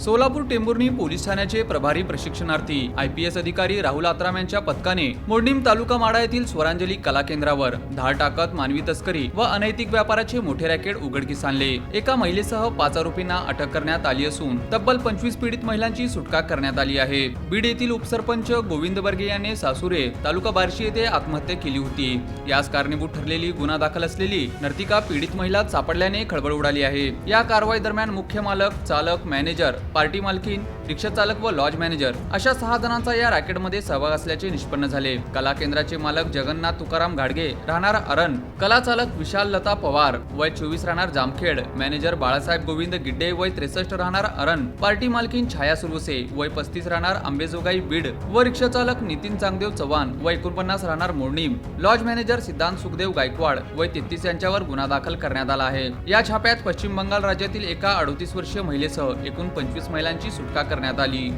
Solapur Tembhurni police ठाण्याचे प्रभारी प्रशिक्षणार्थी IPS अधिकारी राहुल आत्राम यांच्या पथकाने मोडणीम तालुका माडा येथील स्वरांजली कला केंद्रावर धाड टाकत मानवी तस्करी व अनैतिक व्यापाराचे मोठे रॅकेट उघडकीस आणले। एका महिलेसह 5 आरोपींना अटक करण्यात आली असून तब्बल 25 पीडित महिलांची सुटका करण्यात आली आहे। बीड येथील उपसरपंच गोविंद बर्गे यांनी सासुरे तालुका बार्शी येथे आत्महत्या केली होती। यास कारणीभूत ठरलेली गुन्हा दाखल असलेली नर्तिका पीडित महिला सापडल्याने खळबळ उडाली आहे। या कारवाई दरम्यान मुख्य मालक, चालक, मॅनेजर, पार्टी मालकीन, रिक्षा चालक व लॉज मॅनेजर अशा 6 जणांचा या रॅकेटमध्ये सहभाग असल्याचे निष्पन्न झाले। कला केंद्राचे मालक जगन्नाथ तुकाराम घाडगे राहणार अरण, कला चालक विशाल लता पवार वय 24 राहणार जामखेड, मॅनेजर बाळासाहेब गोविंद गिड्डे वय 63 राहणार अरण, पार्टी मालकीन छाया सुरवसे वय 35 राहणार अंबेजोगाई बीड व रिक्षा चालक नितीन चांगदेव चव्हाण वय 49 राहणार मोडणीम, लॉज मॅनेजर सिद्धांत सुखदेव गायकवाड वय 33 यांच्यावर गुन्हा दाखल करण्यात आला आहे। या छाप्यात पश्चिम बंगाल राज्यातील एका 38 वर्षीय महिलेसह एकूण 25 महिलांची सुटका करण्यात आली।